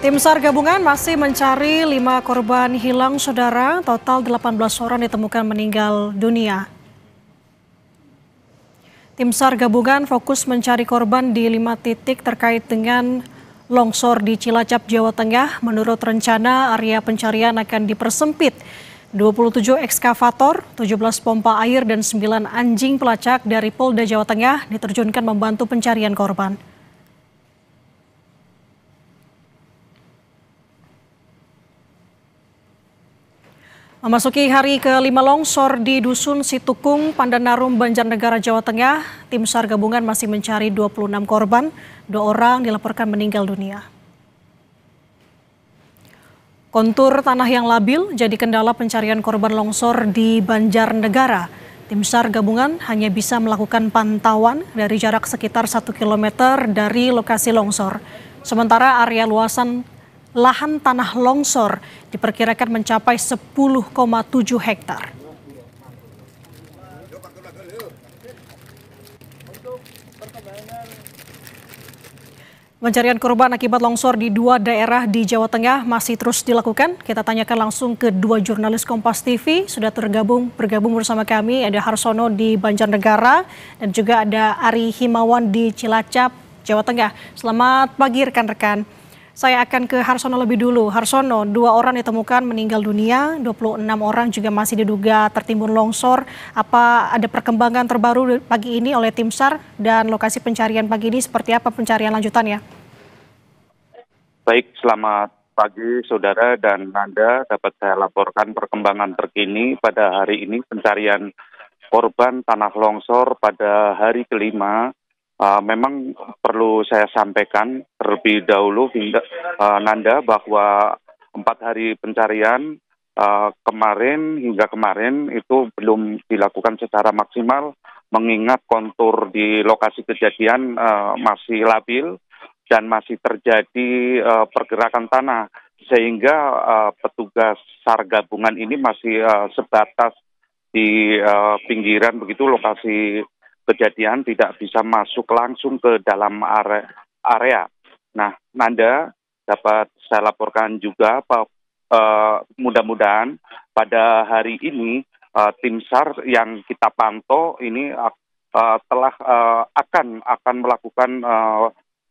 Tim SAR gabungan masih mencari 5 korban hilang, saudara. Total 18 orang ditemukan meninggal dunia. Tim SAR gabungan fokus mencari korban di 5 titik terkait dengan longsor di Cilacap, Jawa Tengah. Menurut rencana, area pencarian akan dipersempit. 27 ekskavator, 17 pompa air, dan 9 anjing pelacak dari Polda Jawa Tengah diterjunkan membantu pencarian korban. Memasuki hari ke-5 longsor di Dusun Situkung, Pandanarum, Banjarnegara, Jawa Tengah, tim SAR gabungan masih mencari 26 korban, 2 orang dilaporkan meninggal dunia. Kontur tanah yang labil jadi kendala pencarian korban longsor di Banjarnegara. Tim SAR gabungan hanya bisa melakukan pantauan dari jarak sekitar 1 km dari lokasi longsor. Sementara area luasan lahan tanah longsor diperkirakan mencapai 10,7 hektar. Pencarian korban akibat longsor di 2 daerah di Jawa Tengah masih terus dilakukan. Kita tanyakan langsung ke 2 jurnalis Kompas TV. Sudah bergabung bersama kami, ada Harsono di Banjarnegara dan juga ada Ari Himawan di Cilacap, Jawa Tengah. Selamat pagi rekan-rekan. Saya akan ke Harsono lebih dulu. Harsono, 2 orang ditemukan meninggal dunia, 26 orang juga masih diduga tertimbun longsor. Apa ada perkembangan terbaru pagi ini oleh tim SAR dan lokasi pencarian pagi ini seperti apa pencarian lanjutannya? Baik, selamat pagi saudara dan Nanda. Dapat saya laporkan perkembangan terkini pada hari ini pencarian korban tanah longsor pada hari ke-5. Memang perlu saya sampaikan terlebih dahulu Nanda bahwa 4 hari pencarian hingga kemarin itu belum dilakukan secara maksimal mengingat kontur di lokasi kejadian masih labil dan masih terjadi pergerakan tanah sehingga petugas SAR gabungan ini masih sebatas di pinggiran begitu lokasi kejadian, tidak bisa masuk langsung ke dalam area. Nah, Nanda, dapat saya laporkan juga mudah-mudahan pada hari ini tim SAR yang kita pantau ini telah akan melakukan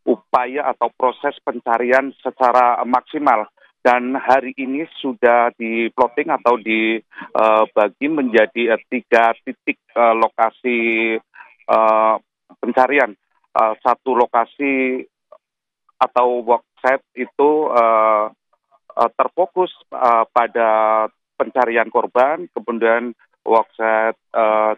upaya atau proses pencarian secara maksimal. Dan hari ini sudah di-plotting atau dibagi menjadi 3 titik lokasi pencarian. Satu lokasi atau worksite itu terfokus pada pencarian korban, kemudian worksite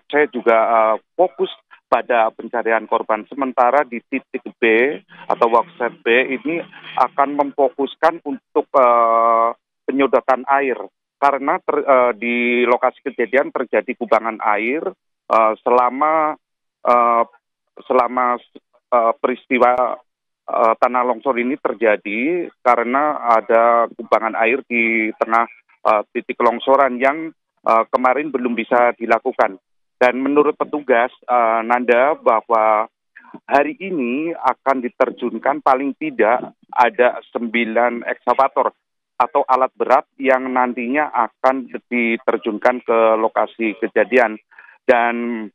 C juga fokus pada pencarian korban. Sementara di titik B atau worksite B ini akan memfokuskan untuk penyedotan air karena di lokasi kejadian terjadi kubangan air selama peristiwa tanah longsor ini terjadi karena ada kubangan air di tengah titik longsoran yang kemarin belum bisa dilakukan. Dan menurut petugas, Nanda, bahwa hari ini akan diterjunkan paling tidak ada 9 ekskavator atau alat berat yang nantinya akan diterjunkan ke lokasi kejadian. Dan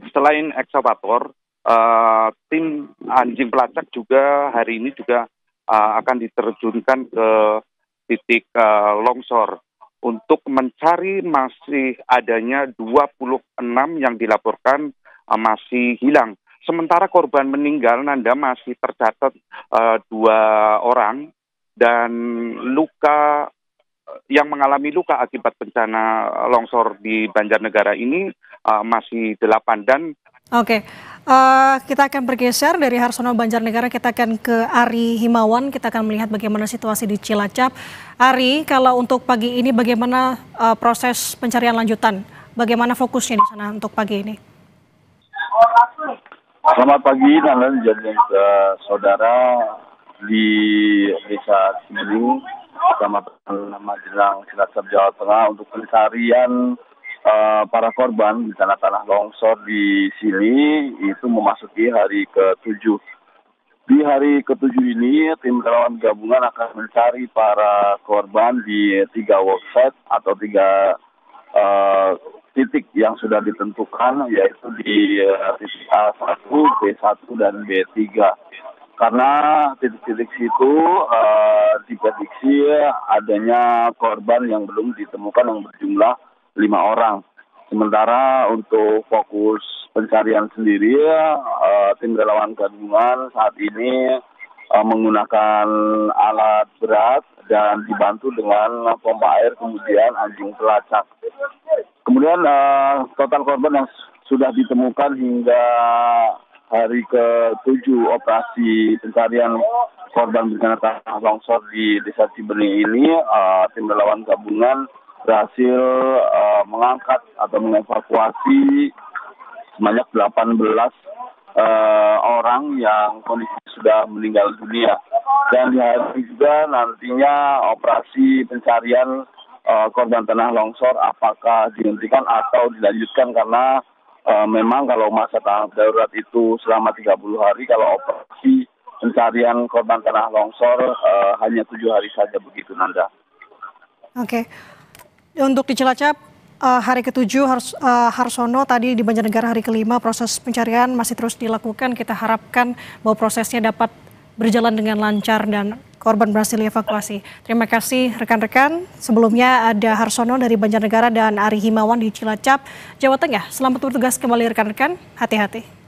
selain ekskavator, tim anjing pelacak juga hari ini juga akan diterjunkan ke titik longsor untuk mencari masih adanya 26 yang dilaporkan masih hilang. Sementara korban meninggal, Nanda, masih tercatat 2 orang dan yang mengalami luka akibat bencana longsor di Banjarnegara ini masih 8 dan Oke, kita akan bergeser dari Harsono Banjarnegara, kita akan ke Ari Himawan, kita akan melihat bagaimana situasi di Cilacap. Ari, kalau untuk pagi ini bagaimana proses pencarian lanjutan? Bagaimana fokusnya di sana untuk pagi ini? Selamat pagi, Nanda, dan saudara di Desa Cibiling, Kecamatan Magelang, Cilacap, Jawa Tengah untuk pencarian para korban di tanah longsor di sini itu memasuki hari ke-7. Di hari ke-7 ini, tim relawan gabungan akan mencari para korban di 3 worksite atau 3 titik yang sudah ditentukan, yaitu di titik A1, B1, dan B3. Karena titik-titik situ diprediksi adanya korban yang belum ditemukan yang berjumlah 5 orang. Sementara untuk fokus pencarian sendiri, tim relawan gabungan saat ini menggunakan alat berat dan dibantu dengan pompa air, kemudian anjing pelacak. Kemudian total korban yang sudah ditemukan hingga hari ke-7 operasi pencarian korban bencana tanah longsor di Desa Cibening ini, tim relawan gabungan berhasil mengangkat atau mengevakuasi sebanyak 18 orang yang kondisi sudah meninggal dunia. Dan di hari juga nantinya operasi pencarian korban tanah longsor apakah dihentikan atau dilanjutkan, karena memang kalau masa tanggap darurat itu selama 30 hari, kalau operasi pencarian korban tanah longsor hanya 7 hari saja, begitu Nanda. Oke. Untuk di Cilacap, hari ke-7 Harsono, tadi di Banjarnegara hari ke-5 proses pencarian masih terus dilakukan. Kita harapkan bahwa prosesnya dapat berjalan dengan lancar dan korban berhasil dievakuasi. Terima kasih rekan-rekan. Sebelumnya ada Harsono dari Banjarnegara dan Ari Himawan di Cilacap, Jawa Tengah. Selamat bertugas kembali rekan-rekan. Hati-hati.